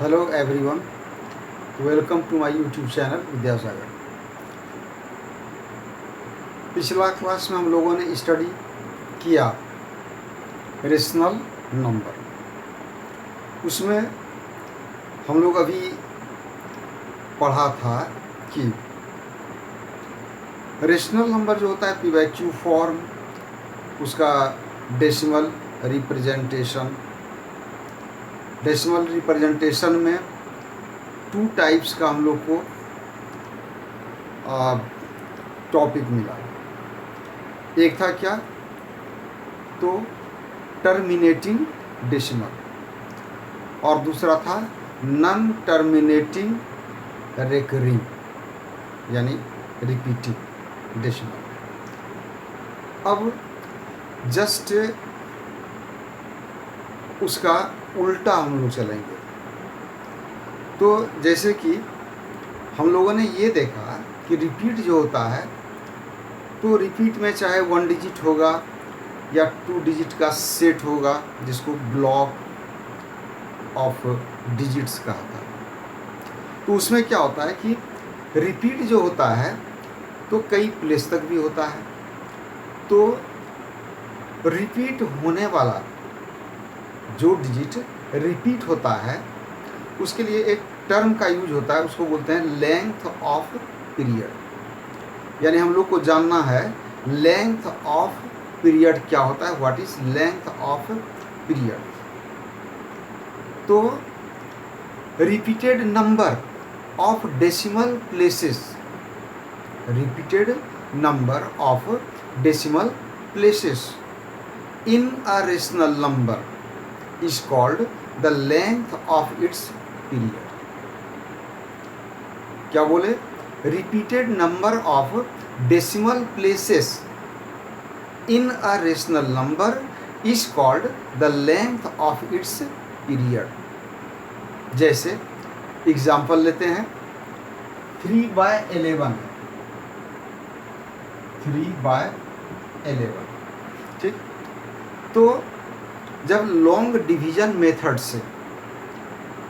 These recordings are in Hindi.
Hello everyone, welcome to my YouTube channel Vidyasagar. पिछला क्लास में हम लोगों ने स्टडी किया रेशनल नंबर। उसमें हम लोग अभी पढ़ा था कि रेशनल नंबर जो होता है पीवाईक्यू फॉर्म, उसका डेसिमल रिप्रेजेंटेशन। डेसिमल रिप्रेजेंटेशन में टू टाइप्स का हम लोग को टॉपिक मिला। एक था क्या, तो टर्मिनेटिंग डेसिमल और दूसरा था नॉन टर्मिनेटिंग रेकरिंग यानी रिपीटिंग डेसिमल। अब जस्ट उसका उल्टा हम लोग चलेंगे। तो जैसे कि हम लोगों ने ये देखा कि रिपीट जो होता है, तो रिपीट में चाहे 1 डिजिट होगा या 2 डिजिट का सेट होगा, जिसको ब्लॉक ऑफ डिजिट्स कहा था। तो उसमें क्या होता है कि रिपीट जो होता है तो कई प्लेस तक भी होता है। तो रिपीट होने वाला जो डिजिट रिपीट होता है उसके लिए एक टर्म का यूज होता है, उसको बोलते हैं लेंथ ऑफ पीरियड। यानी हम लोग को जानना है लेंथ ऑफ पीरियड क्या होता है, what is length of period. तो repeated number of decimal places, repeated number of decimal places in a rational number is called the length of its period। क्या बोले, repeated number of decimal places in a rational number is called the length of its period। जैसे एग्जाम्पल लेते हैं, 3/11 3/11, ठीक। तो जब लॉन्ग डिवीजन मेथड से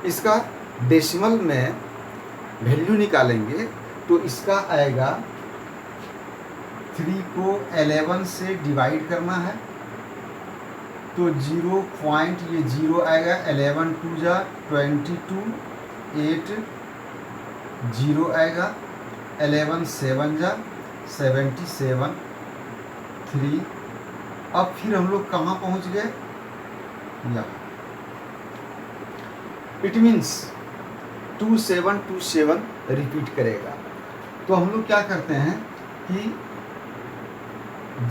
इसका डेसिमल में वैल्यू निकालेंगे तो इसका आएगा 3 को 11 से डिवाइड करना है तो 0 पॉइंट ये 0 आएगा, 11 2 जा 22, 8 0 आएगा, 11 7 जा 77, 3। अब फिर हम लोग कहाँ पहुँच गए, यहाँ। इट मीन्स 2727 रिपीट करेगा। तो हम लोग क्या करते हैं कि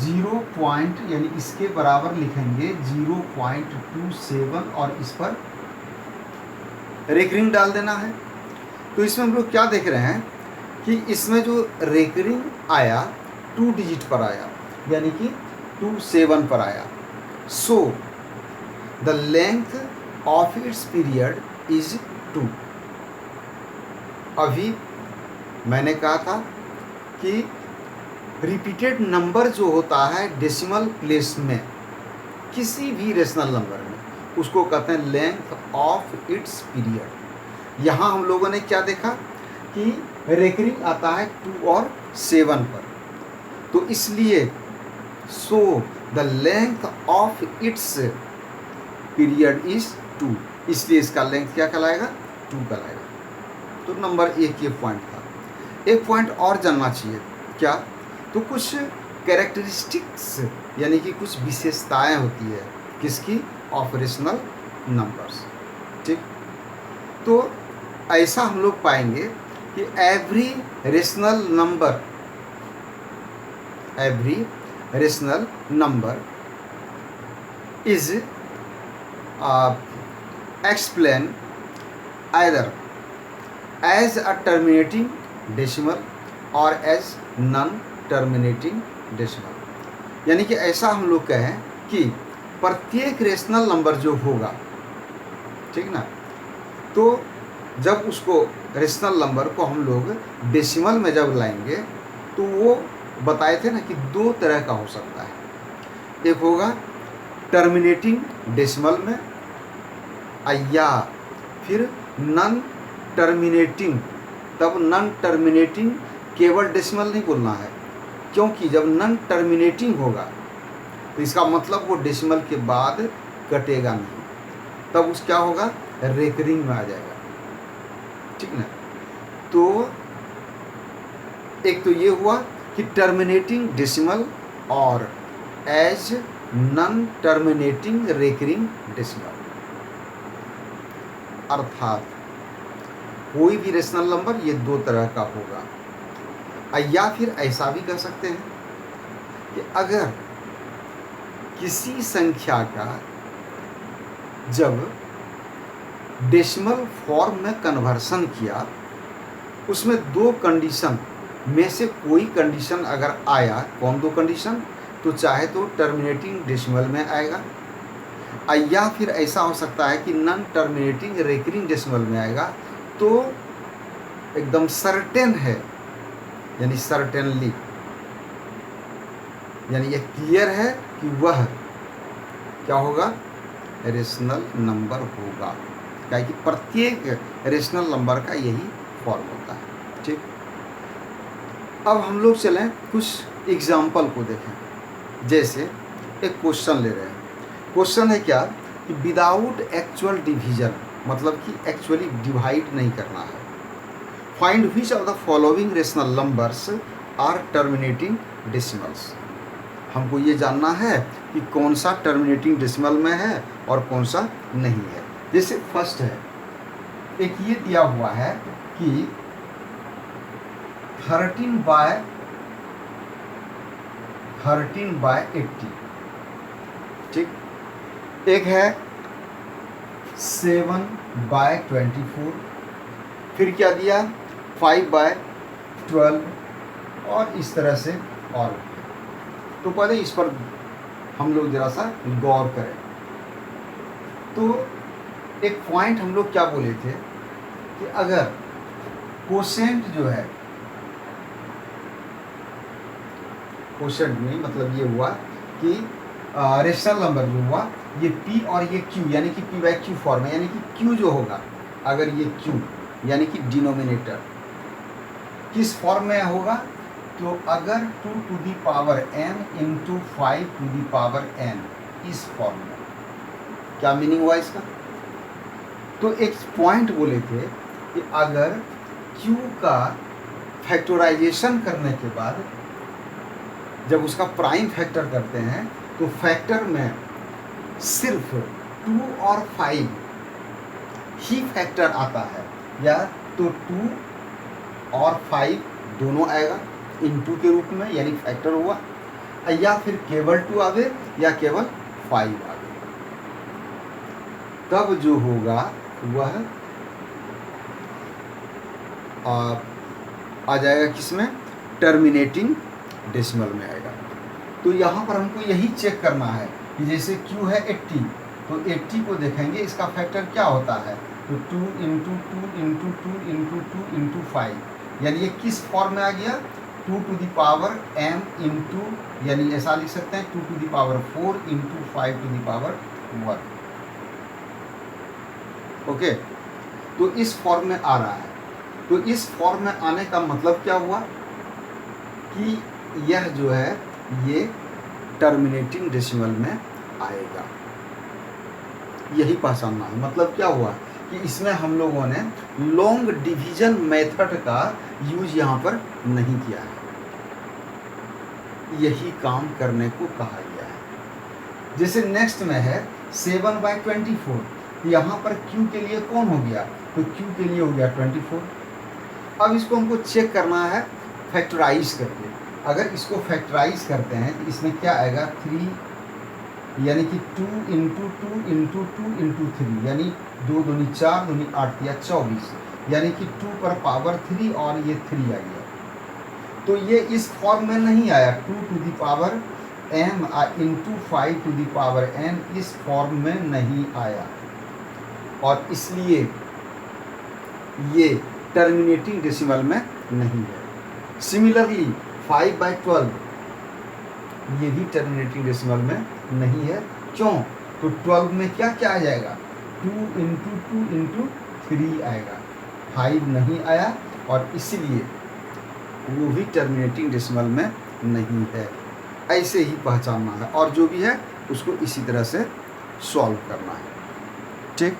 0 पॉइंट यानी इसके बराबर लिखेंगे 0.27 और इस पर रेकरिंग डाल देना है। तो इसमें हम लोग क्या देख रहे हैं कि इसमें जो रेकरिंग आया 2 डिजिट पर आया, यानी कि 27 पर आया। So the length of its period is 2। अभी मैंने कहा था कि रिपीटेड नंबर जो होता है डेसिमल प्लेस में किसी भी रेशनल नंबर में, उसको कहते हैं लेंथ ऑफ इट्स पीरियड। यहाँ हम लोगों ने क्या देखा कि रेकरिंग आता है 2 और 7 पर, तो इसलिए so the length of its period is 2, इसलिए इसका लेंथ क्या कहलाएगा, 2 कहलाएगा। तो नंबर 1 ये पॉइंट था। एक पॉइंट और जानना चाहिए, क्या, तो कुछ कैरेक्टरिस्टिक्स यानी कि कुछ विशेषताएं होती है किसकी, ऑपरेशनल नंबर्स, ठीक। तो ऐसा हम लोग पाएंगे कि every rational number is explained either as a terminating decimal or as non-terminating decimal। यानी कि ऐसा हम लोग कहें कि प्रत्येक रेशनल नंबर जो होगा, ठीक ना, तो जब उसको रेशनल नंबर को हम लोग डेसिमल में जब लाएंगे तो वो बताए थे ना कि 2 तरह का हो सकता है। एक होगा टर्मिनेटिंग डेसिमल में या फिर नॉन टर्मिनेटिंग, तब नॉन टर्मिनेटिंग केवल डेसिमल नहीं बोलना है, क्योंकि जब नॉन टर्मिनेटिंग होगा तो इसका मतलब वो डेसिमल के बाद कटेगा नहीं, तब उस क्या होगा, रेकरिंग में आ जाएगा। ठीक ना। तो एक तो ये हुआ कि टर्मिनेटिंग डेसिमल और as non terminating recurring decimal, अर्थात कोई भी रेशनल नंबर ये दो तरह का होगा। या फिर ऐसा भी कह सकते हैं कि अगर किसी संख्या का जब डेसिमल फॉर्म में कन्वर्सन किया, उसमें दो कंडीशन में से कोई कंडीशन अगर आया, कौन दो कंडीशन, तो चाहे तो टर्मिनेटिंग डेसिमल में आएगा, या फिर ऐसा हो सकता है कि नॉन टर्मिनेटिंग रेकरिंग डेसिमल में आएगा। तो एकदम सर्टेन है, यानी सर्टेनली, यानी ये क्लियर है कि वह क्या होगा, रेशनल नंबर होगा, क्या कि प्रत्येक रेशनल नंबर का यही फॉर्म होता है। ठीक। अब हम लोग चलें कुछ एग्जाम्पल को देखें। जैसे एक क्वेश्चन ले रहे हैं, क्वेश्चन है क्या कि विदाउट एक्चुअल डिवीजन, मतलब कि एक्चुअली डिवाइड नहीं करना है, find which of the following rational numbers are terminating decimals. हमको ये जानना है कि कौन सा टर्मिनेटिंग डेसिमल में है और कौन सा नहीं है। जैसे फर्स्ट है, एक ये दिया हुआ है कि 13/80, ठीक। एक है 7/24, फिर क्या दिया 5/12, और इस तरह से। और तो पहले इस पर हम लोग जरा सा गौर करें। तो एक पॉइंट हम लोग क्या बोले थे कि अगर कोसेंट जो है, कोसेंट में मतलब ये हुआ कि रेशनल नंबर जो हुआ ये p और ये q, यानी कि p/q फॉर्म है, यानी कि q जो होगा, अगर ये q यानी कि डिनोमिनेटर किस फॉर्म में होगा, तो अगर 2 to the power n into 5 to the power n, इस फॉर्म में। क्या मीनिंग हुआ इसका? तो एक पॉइंट बोले थे कि अगर q का फैक्टराइजेशन करने के बाद जब उसका प्राइम फैक्टर करते हैं तो फैक्टर में सिर्फ 2 और 5 ही फैक्टर आता है, या तो 2 और 5 दोनों आएगा इनटू के रूप में, यानी फैक्टर हुआ, या फिर केवल 2 आवे या केवल 5 आवे, तब जो होगा वह आ जाएगा किसमें, टर्मिनेटिंग डेसिमल में आएगा। तो यहाँ पर हमको यही चेक करना है कि जैसे q है 80, तो 80 को देखेंगे इसका फैक्टर क्या होता है, तो 2 इंटू 2 इंटू 2 इंटू 2 इंटू 5, यानी ये किस फॉर्म में आ गया, 2 to the power m into, यानी ऐसा लिख सकते हैं 2 to the power 4 into 5 to the power 1। Okay, तो इस फॉर्म में आ रहा है। तो इस फॉर्म में आने का मतलब क्या हुआ कि यह जो है ये टर्मिनेटिंग डेसिमल में आएगा, यही पहचानना है। मतलब क्या हुआ कि इसमें हम लोगों ने लॉन्ग डिवीजन मेथड का यूज यहाँ पर नहीं किया है, यही काम करने को कहा गया है। जैसे नेक्स्ट में है 7/24, यहाँ पर q के लिए कौन हो गया, तो q के लिए हो गया 24। अब इसको हमको चेक करना है फैक्टराइज करके। अगर इसको फैक्टराइज करते हैं तो इसमें क्या आएगा, 3, यानी कि 2 इंटू 2 इंटू 2 इंटू 3, यानी 2 दूनी 4 दूनी 8 या 24, यानी कि 2 पर पावर 3 और ये 3 आ गया। तो ये इस फॉर्म में नहीं आया, 2 to the power m into 5 to the power n, इस फॉर्म में नहीं आया, और इसलिए ये टर्मिनेटिंग डेसिमल में नहीं है। सिमिलरली 5/12 ये भी टर्मिनेटिंग डेसिमल में नहीं है। क्यों, तो 12 में क्या क्या आ जाएगा, 2 इंटू 2 इंटू 3 आएगा, 5 नहीं आया और इसलिए वो भी टर्मिनेटिंग डेसिमल में नहीं है। ऐसे ही पहचानना है और जो भी है उसको इसी तरह से सॉल्व करना है। ठीक,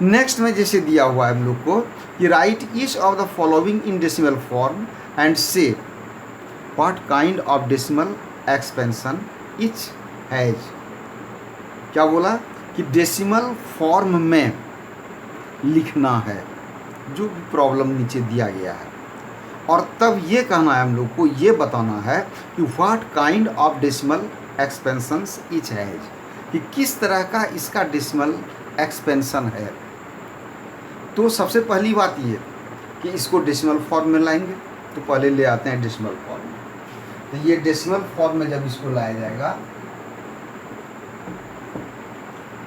नेक्स्ट में जैसे दिया हुआ है हम लोग को कि write each of the following in decimal form and say what kind of decimal expansion each has. क्या बोला कि डेसिमल फॉर्म में लिखना है जो भी प्रॉब्लम नीचे दिया गया है, और तब ये कहना है हम लोग को, ये बताना है कि what kind of decimal expansions etch has, कि किस तरह का इसका डेसिमल एक्सपेंशन है। तो सबसे पहली बात ये कि इसको डेसिमल फॉर्म में लाएंगे, तो पहले ले आते हैं डेसिमल फॉर्म में। तो ये डेसिमल फॉर्म में जब इसको लाया जाएगा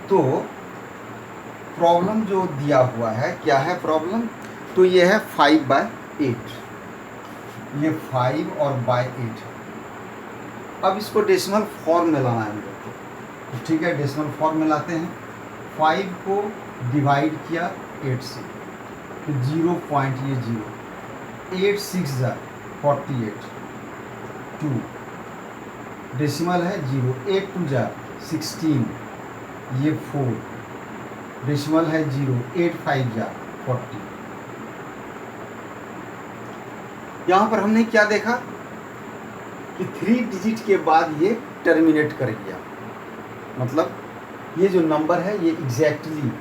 तो प्रॉब्लम जो दिया हुआ है, क्या है प्रॉब्लम, तो ये है 5/8, ये 5 और बाय 8। अब इसको डेसिमल फॉर्म में लाना है हम लोग को, तो ठीक है डेसिमल फॉर्म में लाते हैं। 5 को डिवाइड किया 8 से, तो 0.0, 8 6 जा 48, 2 डेसिमल है 0, 8 2 जा 16, ये 4 डेसिमल है 0, 8 5 जा 40। यहाँ पर हमने क्या देखा कि 3 डिजिट के बाद ये टर्मिनेट कर गया, मतलब ये जो नंबर है ये एग्जैक्टली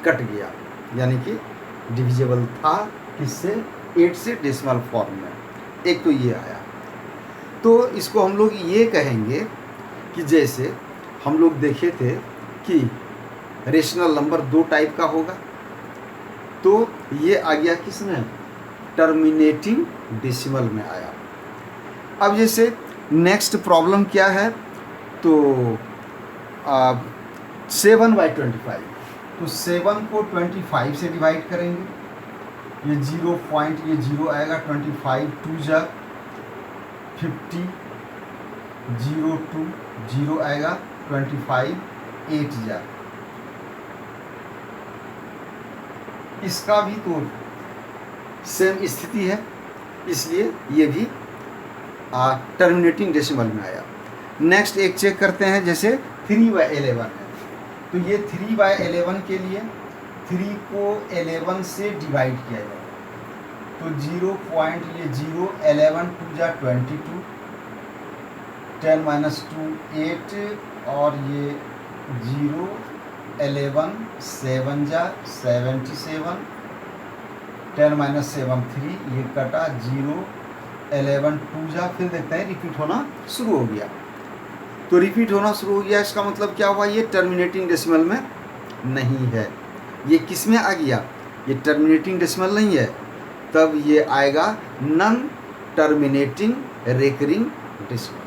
कट गया, यानी कि डिविजिबल था किससे, 8 से डेसिमल फॉर्म में। एक तो ये आया, तो इसको हम लोग ये कहेंगे कि जैसे हम लोग देखे थे कि रेशनल नंबर 2 टाइप का होगा, तो ये आ गया किसमें, टर्मिनेटिंग डेसिमल में आया। अब जैसे नेक्स्ट प्रॉब्लम क्या है, तो 7/25, तो 7 को 25 से डिवाइड करेंगे, ये 0 आएगा, 25 2 जा 50, 0 2 0 आएगा, 25 8 जा। इसका भी तो सेम स्थिति है, इसलिए ये भी टर्मिनेटिंग डेसिमल में आया। नेक्स्ट एक चेक करते हैं, जैसे 3/11 है, तो ये 3/11 के लिए 3 को 11 से डिवाइड किया जाएगा, तो 0.0, 11 2 जा 22, 10 - 2 8, और ये 0 11 7 जा 77, 10 - 7 3, ये कटा 0 11 2 जा, फिर देखते हैं रिपीट होना शुरू हो गया। तो रिपीट होना शुरू हो गया, इसका मतलब क्या हुआ, ये टर्मिनेटिंग डेसिमल में नहीं है। ये किस में आ गया, ये टर्मिनेटिंग डेसिमल नहीं है, तब ये आएगा नॉन टर्मिनेटिंग रेकरिंग डेसिमल।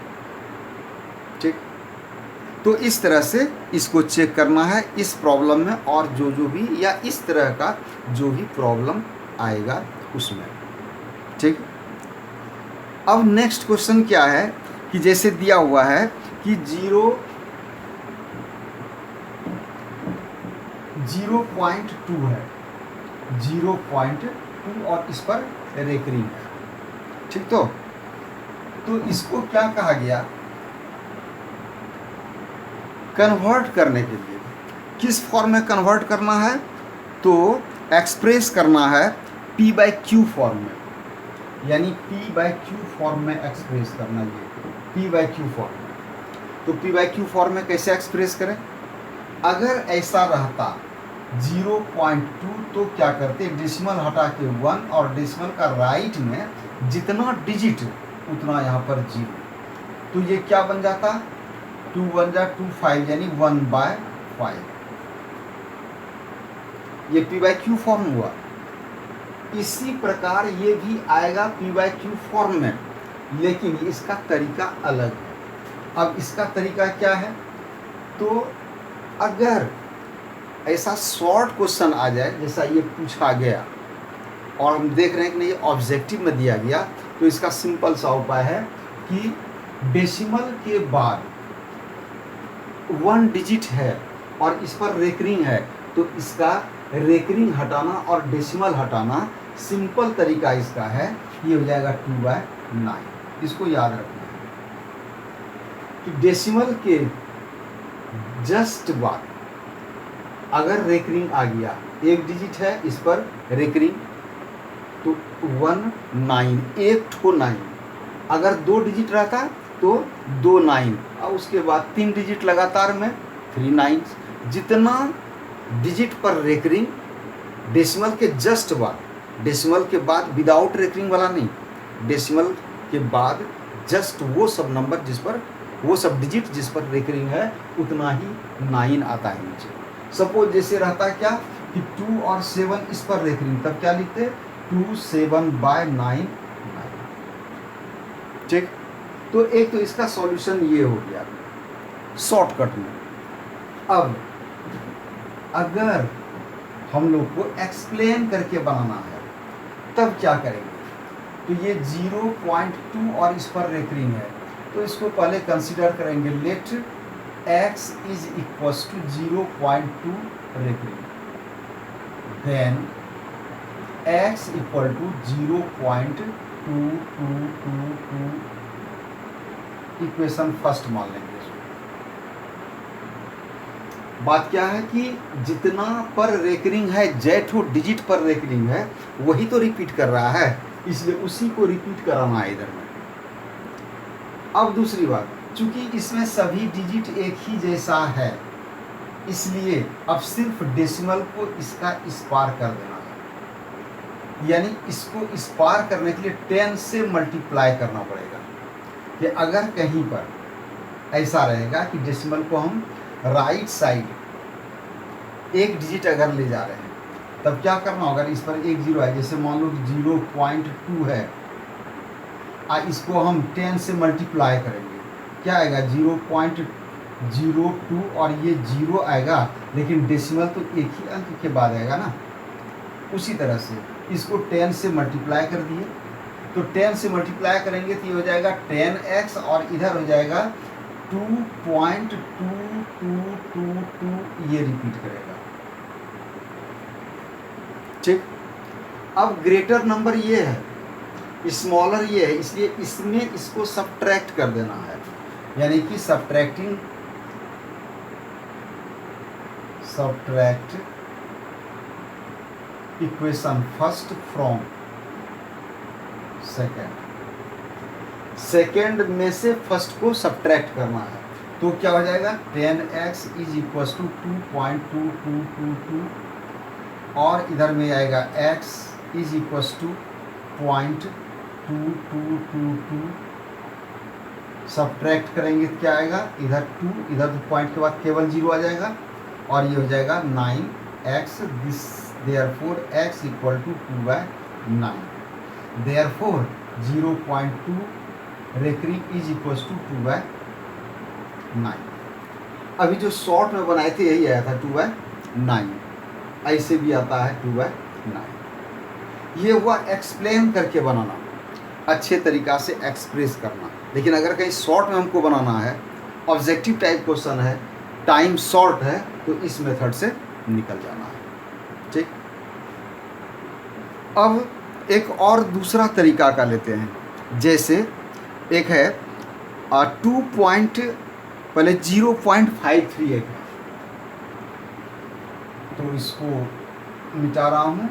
ठीक, तो इस तरह से इसको चेक करना है इस प्रॉब्लम में, और जो भी या इस तरह का जो भी प्रॉब्लम आएगा उसमें। ठीक, अब नेक्स्ट क्वेश्चन क्या है कि जैसे दिया हुआ है कि 0.2 है, 0.2 और इस पर रेकरिंग है। ठीक, तो इसको क्या कहा गया, कन्वर्ट करने के लिए किस फॉर्म में कन्वर्ट करना है, तो एक्सप्रेस करना है P/Q फॉर्म में, यानी P/Q फॉर्म में एक्सप्रेस करना, ये P/Q फॉर्म। तो P/Q फॉर्म में कैसे एक्सप्रेस करें, अगर ऐसा रहता 0.2 तो क्या करते, डेसिमल हटा के 1 और डेसिमल का राइट में जितना डिजिट उतना यहाँ पर 0, तो ये क्या बन जाता, 2 1 जा 2 5, यानी 1/5। ये P/Q फॉर्म हुआ। इसी प्रकार ये भी आएगा P/Q फॉर्म में, लेकिन इसका तरीका अलग है। अब इसका तरीका क्या है, तो अगर ऐसा शॉर्ट क्वेश्चन आ जाए जैसा ये पूछा गया और हम देख रहे हैं कि नहीं ऑब्जेक्टिव में दिया गया, तो इसका सिंपल सा उपाय है कि डेसिमल के बाद 1 डिजिट है और इस पर रेकरिंग है, तो इसका रेकरिंग हटाना और डेसिमल हटाना सिंपल तरीका इसका है, ये हो जाएगा 2/9। इसको याद रखना है कि डेसिमल के जस्ट बाद अगर रेकरिंग आ गया, एक डिजिट है इस पर रेकरिंग, तो 19, एक ठो 9। अगर 2 डिजिट रहता तो 2 9, और उसके बाद 3 डिजिट लगातार में 3 9। जितना डिजिट पर रेकरिंग डेसिमल के जस्ट बाद, डेसिमल के बाद विदाउट रेकरिंग वाला नहीं, डेसिमल के बाद जस्ट वो सब नंबर जिस पर, वो सब डिजिट जिस पर रेकरिंग है, उतना ही 9 आता है नीचे। सपोज जैसे रहता क्या कि 2 और 7 इस पर रेकरिंग, तब क्या लिखते 2 7/9। ठीक, तो एक तो इसका सॉल्यूशन ये हो गया शॉर्टकट में। अब अगर हम लोग को एक्सप्लेन करके बनाना है तब क्या करेंगे, तो ये 0.2 और इस पर रेकरिंग है, तो इसको पहले कंसीडर करेंगे, let x is equals to 0.2 recurring, then x equal to 0.2222, equation first मान लेंगे। बात क्या है कि जितना पर रेकरिंग है, जेठो डिजिट पर रेकरिंग है, वही तो रिपीट कर रहा है, इसलिए उसी को रिपीट कराना है इधर में। अब दूसरी बात, चूंकि इसमें सभी डिजिट एक ही जैसा है, इसलिए अब सिर्फ डेसिमल को इसका स्पार कर देना है, यानी इसको स्पार करने के लिए 10 से मल्टीप्लाई करना पड़ेगा। कि अगर कहीं पर ऐसा रहेगा कि डेसिमल को हम राइट साइड एक डिजिट अगर ले जा रहे हैं, तब क्या करना होगा, इस पर एक जीरो है, जैसे मान लो 0.2 है, इसको हम 10 से मल्टीप्लाई करेंगे, क्या आएगा 0.02, और ये 0 आएगा, लेकिन डेसिमल तो एक ही अंक के बाद आएगा ना। उसी तरह से इसको 10 से मल्टीप्लाई कर दिए, तो 10 से मल्टीप्लाई करेंगे तो ये हो जाएगा 10x, और इधर हो जाएगा 2.2222, ये रिपीट करेगा। ठीक, अब ग्रेटर नंबर ये है, स्मॉलर ये है, इसलिए इसमें इसको सब्ट्रैक्ट कर देना है, यानी कि subtract equation first from second में से फर्स्ट को सब्ट्रैक्ट करना है, तो क्या हो जाएगा 10x इज इक्वल टू 2.2222, और इधर में आएगा x is equal to 0.2222, subtract करेंगे तो क्या आएगा, इधर 2, इधर पॉइंट के बाद केवल 0 आ जाएगा, और ये हो जाएगा 9x, this therefore x equal to 2/9, therefore 0.2 recurring is equal to 2/9। अभी जो शॉर्ट में बनाए थे यही आया था 2/9, ऐसे भी आता है 2/9। ये हुआ एक्सप्लेन करके बनाना, अच्छे तरीक़ा से एक्सप्रेस करना। लेकिन अगर कहीं शॉर्ट में हमको बनाना है, ऑब्जेक्टिव टाइप क्वेश्चन है, टाइम शॉर्ट है, तो इस मेथड से निकल जाना है। ठीक, अब एक और दूसरा तरीका का लेते हैं, जैसे एक है 2 0.53 एक है, तो इसको मिटा रहा हूँ।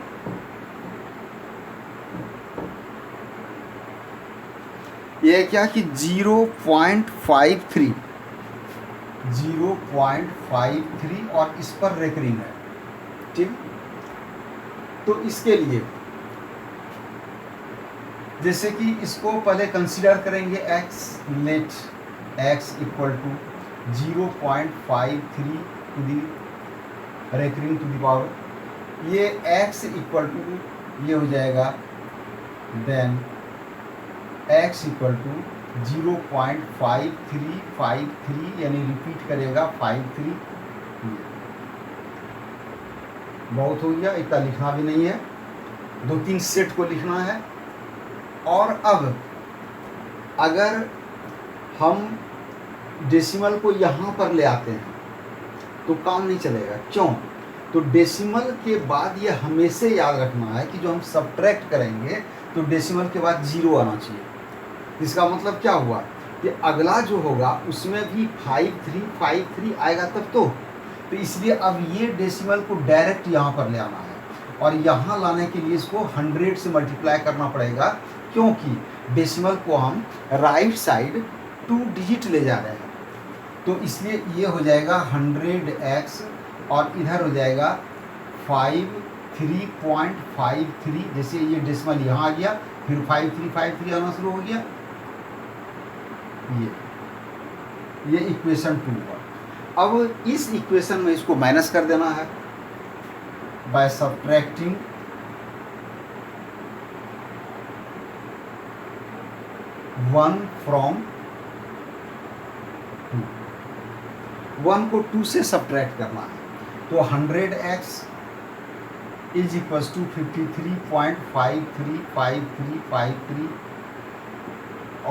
ये क्या कि 0.53 और इस पर रेकरिंग है। ठीक, तो इसके लिए जैसे कि इसको पहले कंसीडर करेंगे x, let x equal to 0.53 to the recurring to the power, ये x इक्वल टू ये हो जाएगा, देन x इक्वल टू 0.5353, यानी रिपीट करेगा 53। बहुत हो गया, इतना लिखना भी नहीं है, 2-3 सेट को लिखना है। और अब अगर हम डेसिमल को यहाँ पर ले आते हैं तो काम नहीं चलेगा। क्यों? तो डेसिमल के बाद ये हमेशा याद रखना है कि जो हम सब्ट्रैक्ट करेंगे तो डेसिमल के बाद 0 आना चाहिए। इसका मतलब क्या हुआ कि अगला जो होगा उसमें भी 5353 आएगा तब तो इसलिए अब ये डेसिमल को डायरेक्ट यहाँ पर ले आना है, और यहाँ लाने के लिए इसको 100 से मल्टीप्लाई करना पड़ेगा, क्योंकि डेसिमल को हम राइट साइड 2 डिजिट ले जा रहे हैं। तो इसलिए ये हो जाएगा 100x और इधर हो जाएगा 53.53। जैसे ये डेसिमल यहाँ आ गया, फिर 5353 आना शुरू हो गया। ये इक्वेशन 2 हुआ। अब इस इक्वेशन में इसको माइनस कर देना है बाय सब्ट्रैक्टिंग 1 फ्रॉम 2। 1 को 2 से सब्ट्रैक्ट करना है, तो 100x इज इक्वल टू 53.535353,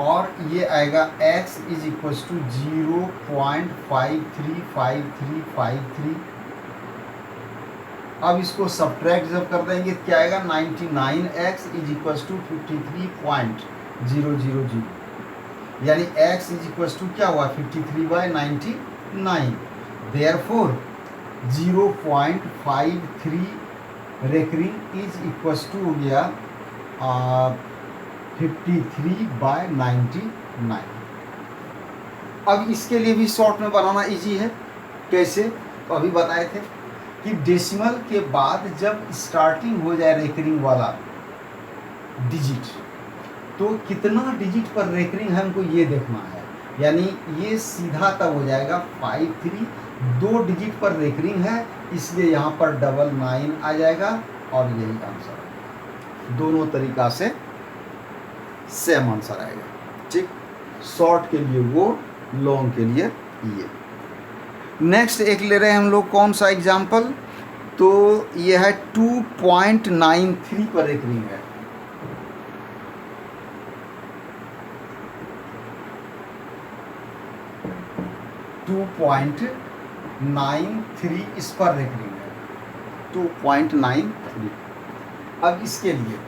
और ये आएगा x इज इक्वल टू 0.535353। अब इसको सब्ट्रैक्ट जब कर देंगे क्या आएगा, 99x इज इक्वल टू 53.000, यानी x इज इक्वल टू क्या हुआ 53/99। Therefore 0.53 recurring is equal to हो गया 53/99। अब इसके लिए भी शॉर्ट में बनाना इजी है। कैसे, तो अभी बताए थे कि डेसिमल के बाद जब स्टार्टिंग हो जाए रेकरिंग वाला डिजिट, तो कितना डिजिट पर रेकरिंग है हमको ये देखना है। यानी ये सीधा तब हो जाएगा 53, 2 डिजिट पर रेकरिंग है, इसलिए यहाँ पर 99 आ जाएगा, और यही आंसर आएगा। दोनों तरीका से सेम आंसर आएगा। ठीक, शॉर्ट के लिए वो, लॉन्ग के लिए ये। नेक्स्ट एक ले रहे हैं हम लोग, कौन सा एग्जाम्पल, तो ये है 2.93 पर एक रिंग है। .93 इस पर एक रिंग है, 2.93। अब इसके लिए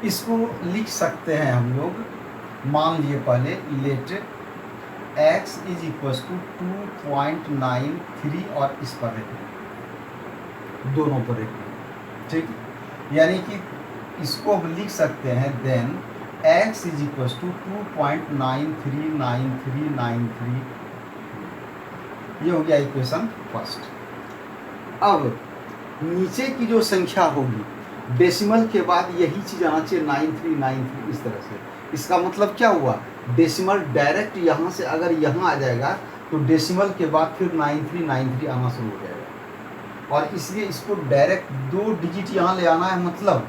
इसको लिख सकते हैं हम लोग, मान लिए पहले let x is equal to 2.93 और इस पर रेखिए, दोनों पर रेखिए। ठीक, यानी कि इसको हम लिख सकते हैं then x is equal to 2.939393। ये हो गया इक्वेशन फर्स्ट। अब नीचे की जो संख्या होगी डेसिमल के बाद यही चीज़ आना चाहिए 9393 इस तरह से। इसका मतलब क्या हुआ, डेसिमल डायरेक्ट यहाँ से अगर यहाँ आ जाएगा तो डेसिमल के बाद फिर 9393 आना शुरू हो जाएगा, और इसलिए इसको डायरेक्ट 2 डिजिट यहाँ ले आना है, मतलब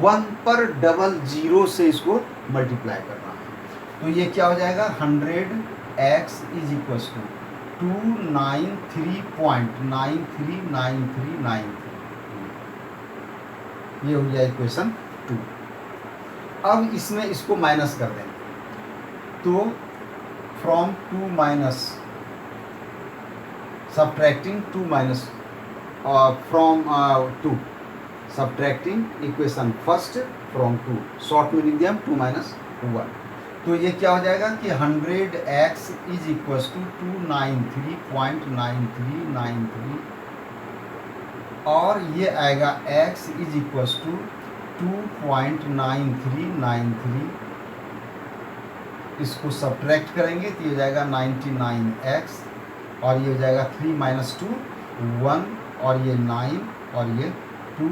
1 पर 00 से इसको मल्टीप्लाई करना है। तो ये क्या हो जाएगा 100x इज इक्वल टू 293.939393। ये हो गया इक्वेशन 2। अब इसमें इसको माइनस कर देंगे, तो from 2 minus subtracting 2 minus from 2 subtracting equation first from 2, short में लिख दिया हम 2 माइनस 1। तो ये क्या हो जाएगा कि 100x इज इक्वल टू 293.9393, और ये आएगा x इज इक्वल टू 2.9393। इसको सब्ट्रैक्ट करेंगे तो ये हो जाएगा 99x, और ये हो जाएगा 3 माइनस 2 1, और ये 9, और ये 2,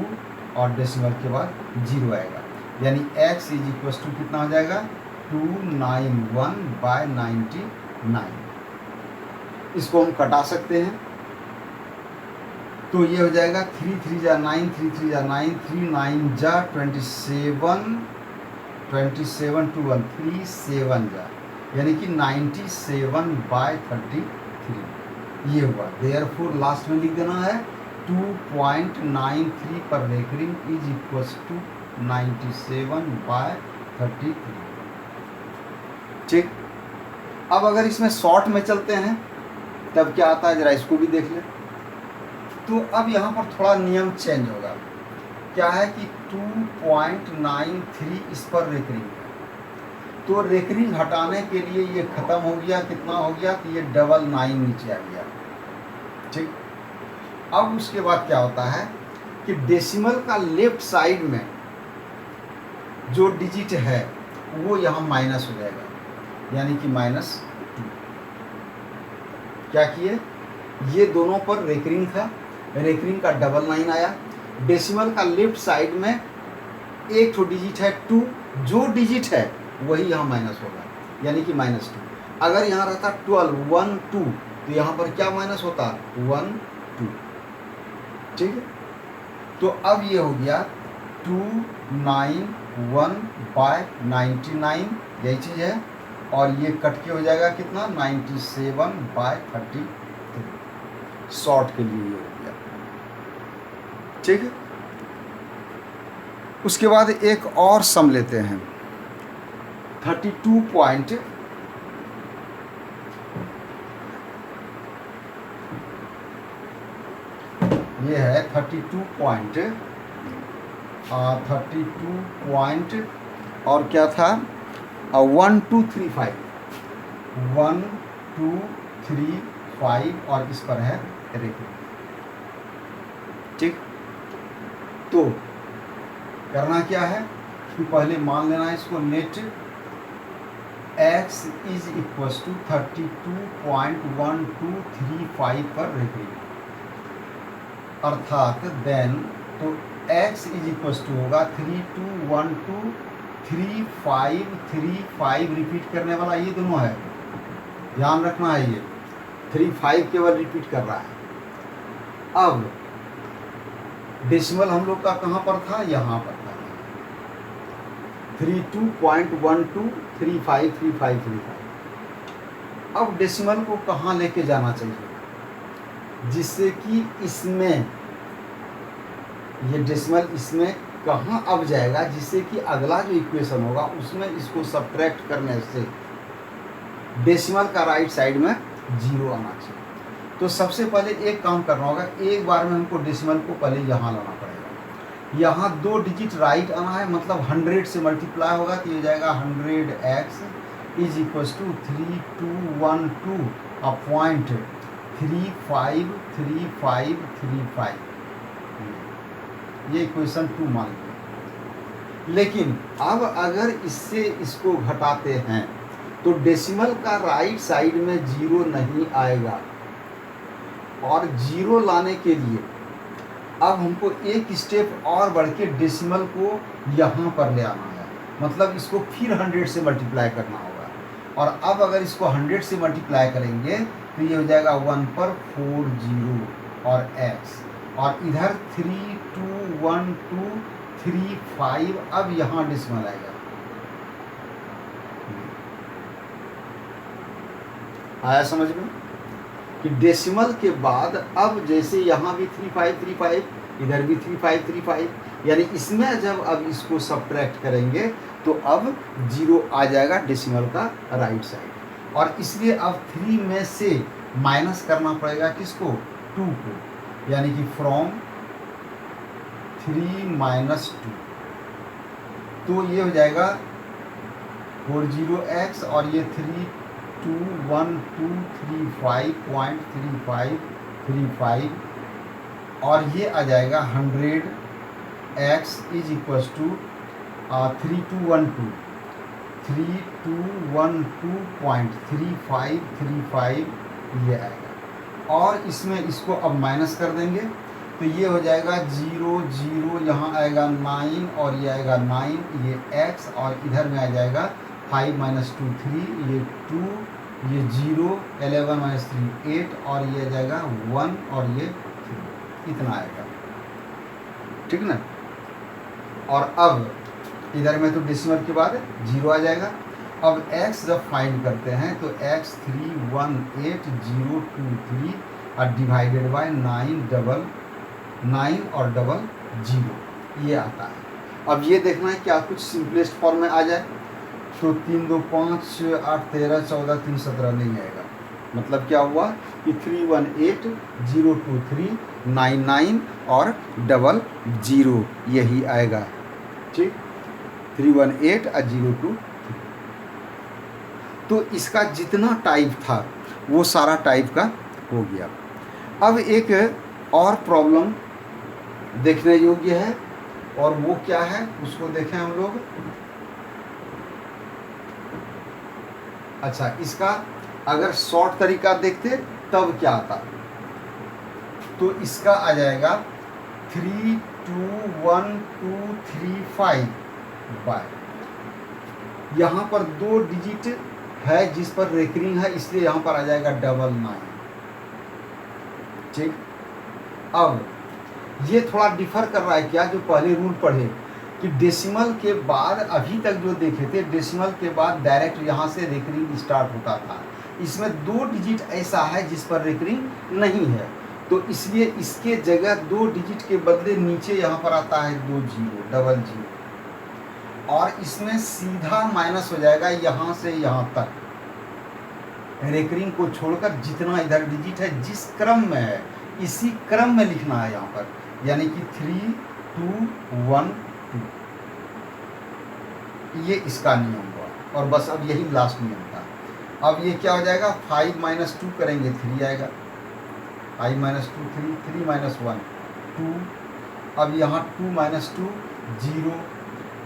और डेसिमल के बाद 0 आएगा, यानी x इज इक्वल टू कितना हो जाएगा 291/99। इसको हम कटा सकते हैं, तो ये हो जाएगा 3 3 जा 9, 3 3 जा 9, 3 9 जा 27, 27 2 1 3 7 जा, यानी कि 97/33 ये हुआ। देयरफॉर लास्ट में लिख देना है 2.93 पर रेकरिंग इज इक्वल टू 97/33। ठीक, अब अगर इसमें शॉर्ट में चलते हैं तब क्या आता है, जरा इसको भी देख लें। तो अब यहाँ पर थोड़ा नियम चेंज होगा। क्या है कि 2.93 इस पर रेकरिंग है, तो रेकरिंग हटाने के लिए ये ख़त्म हो गया, कितना हो गया, तो ये 99 नीचे आ गया। ठीक, अब उसके बाद क्या होता है कि डेसिमल का लेफ्ट साइड में जो डिजिट है वो यहाँ माइनस हो जाएगा, यानी कि -2। क्या किए, ये दोनों पर रेकरिंग था, रेकरिंग का 99 आया। डेसिमल का लेफ्ट साइड में एक तो डिजिट है 2, जो डिजिट है वही यहाँ माइनस होगा, यानी कि -2। अगर यहाँ रहता 12 1 2 तो यहाँ पर क्या माइनस होता, 1 2। ठीक है, तो अब ये हो गया 291/99, यही चीज़ है, और ये कट के हो जाएगा कितना, 97/33। शॉर्ट के लिए ये हो गया। ठीक है, उसके बाद एक और सम लेते हैं, 32 पॉइंट ये है 32 पॉइंट और क्या था, 1 2 3 5 1 2 3 5 और इस पर है रेकरिंग। ठीक, तो करना क्या है कि पहले मान लेना है इसको, let x is equals to 32.1235 पर रेकरिंग, अर्थात देन तो x इज इक्वल्स टू होगा 32123535 रिपीट करने वाला ये दोनों है, ध्यान रखना है, ये 35 केवल रिपीट कर रहा है। अब डेसिमल हम लोग का कहाँ पर था, यहाँ पर था, 32.12353535। अब डेसिमल को कहाँ लेके जाना चाहिए, जिससे कि इसमें ये डेसिमल इसमें कहाँ अब जाएगा, जिससे कि अगला जो इक्वेशन होगा उसमें इसको सब्ट्रैक्ट करने से डेसिमल का राइट साइड में 0 आना चाहिए। तो सबसे पहले एक काम करना होगा, एक बार में हमको डेसिमल को पहले यहाँ लाना पड़ेगा। यहाँ 2 डिजिट राइट आना है, मतलब 100 से मल्टीप्लाई होगा तो ये जाएगा 100x इज इक्वल्स टू 3212.353535, ये इक्वेशन 2 मान लो। लेकिन अब अगर इससे इसको घटाते हैं तो डेसिमल का राइट साइड में 0 नहीं आएगा, और 0 लाने के लिए अब हमको एक स्टेप और बढ़ के डेसिमल को यहाँ पर ले आना है, मतलब इसको फिर 100 से मल्टीप्लाई करना होगा। और अब अगर इसको 100 से मल्टीप्लाई करेंगे तो ये हो जाएगा 1 पर 4 0 और x, और इधर 321235, अब यहाँ डेसिमल आएगा। आया समझ में कि डेसिमल के बाद अब जैसे यहाँ भी 3535, इधर भी 3535, यानी इसमें जब अब इसको सब्ट्रैक्ट करेंगे तो अब 0 आ जाएगा डेसिमल का राइट साइड, और इसलिए अब 3 में से माइनस करना पड़ेगा किसको, 2 को, यानी कि फ्रॉम 3 - 2, तो ये हो जाएगा 40x, और ये 321235.3535, और ये आ जाएगा 100x इज इक्वल्स टू 3212.3535 ये आएगा। और इसमें इसको अब माइनस कर देंगे तो ये हो जाएगा 0 0, यहाँ आएगा 9 और ये आएगा 9, ये x, और इधर में आ जाएगा 5 - 2 3, ये 2, ये 0, 11 - 3 8, और ये आ जाएगा 1 और ये 3, इतना आएगा। ठीक ना, और अब इधर में तो डेसिमल के बाद 0 आ जाएगा। अब x जब फाइंड करते हैं तो x 318,023 और डिवाइडेड बाय 9 और डबल 0 ये आता है। अब ये देखना है क्या कुछ सिंपलेस्ट फॉर्म में आ जाए, तो 3 2 5 8 13 14 3 17 नहीं आएगा, मतलब क्या हुआ कि 318023999 और 00 यही आएगा। ठीक, 318 और 02। तो इसका जितना टाइप था वो सारा टाइप का हो गया। अब एक और प्रॉब्लम देखने योग्य है, और वो क्या है उसको देखें हम लोग। अच्छा, इसका अगर शॉर्ट तरीका देखते तब क्या आता, तो इसका आ जाएगा 321235 बाय, यहाँ पर 2 डिजिट है जिस पर रेकरिंग है, इसलिए यहाँ पर आ जाएगा 99। ठीक, अब ये थोड़ा डिफर कर रहा है क्या, जो पहले रूल पढ़े कि डेसिमल के बाद, अभी तक जो देखे थे डेसिमल के बाद डायरेक्ट यहाँ से रेकरिंग स्टार्ट होता था, इसमें 2 डिजिट ऐसा है जिस पर रेकरिंग नहीं है, तो इसलिए इसके जगह 2 डिजिट के बदले नीचे यहाँ पर आता है 2000, और इसमें सीधा माइनस हो जाएगा यहाँ से यहाँ तक, रेकरिंग को छोड़कर जितना इधर डिजिट है जिस क्रम में है इसी क्रम में लिखना है यहाँ पर, यानी कि 3212, ये इसका नियम हुआ, और बस अब यही लास्ट नियम था। अब ये क्या हो जाएगा, 5 - 2 करेंगे 3 आएगा, 5 - 2 3, 3 - 1 2, अब यहाँ 2 - 2 0,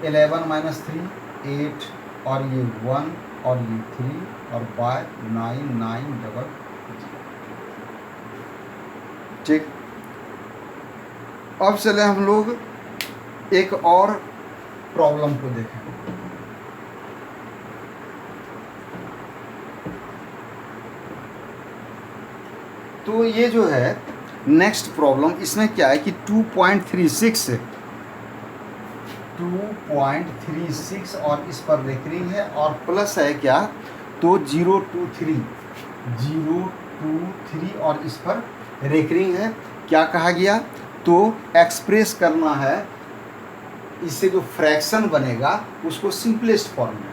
11 - 3 8, और ये 1 और ये 3, और बाय 9 9 डबल। ठीक, अब चले हम लोग एक और प्रॉब्लम को देखें। तो ये जो है नेक्स्ट प्रॉब्लम, इसमें क्या है कि 2.36 और इस पर रेकरिंग है, और प्लस है क्या, तो 023 और इस पर रेकरिंग है। क्या कहा गया, तो एक्सप्रेस करना है, इससे जो फ्रैक्शन बनेगा उसको सिंपलेस्ट फॉर्म में,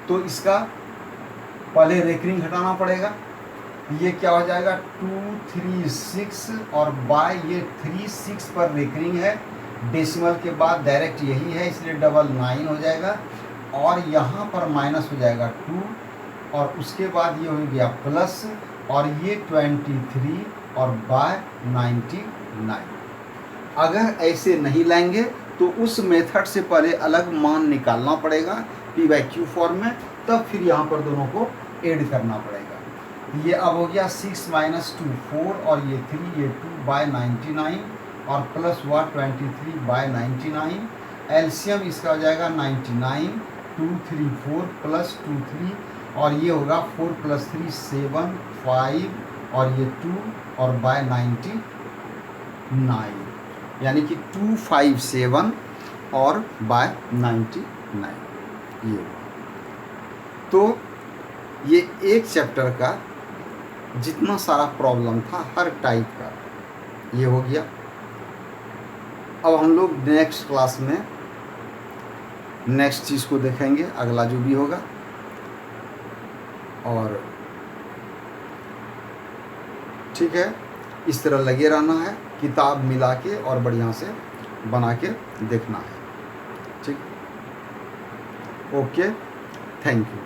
तो इसका पहले रेकरिंग हटाना पड़ेगा, ये क्या हो जाएगा 236, और बाय ये 36 पर रेकरिंग है, डेसिमल के बाद डायरेक्ट यही है इसलिए 99 हो जाएगा, और यहाँ पर माइनस हो जाएगा 2, और उसके बाद ये हो गया प्लस, और ये 23 और बाय 99। अगर ऐसे नहीं लाएंगे तो उस मेथड से पहले अलग मान निकालना पड़ेगा P/Q फॉर्म में, तब फिर यहाँ पर दोनों को ऐड करना पड़ेगा। ये अब हो गया 6 - 2 4, और ये 3, ये 2 बाय 99, और प्लस हुआ 23 बाय 99, एलसीएम इसका हो जाएगा 99, 2 3 4 प्लस 2 3, और ये होगा 4 + 3 7 5, और ये 2 और बाय 99, यानी कि 257 और बाय 99 ये। तो ये एक चैप्टर का जितना सारा प्रॉब्लम था हर टाइप का ये हो गया। अब हम लोग नेक्स्ट क्लास में नेक्स्ट चीज़ को देखेंगे, अगला जो भी होगा, और ठीक है, इस तरह लगे रहना है, किताब मिला के और बढ़िया से बना के देखना है। ठीक, ओके, थैंक यू।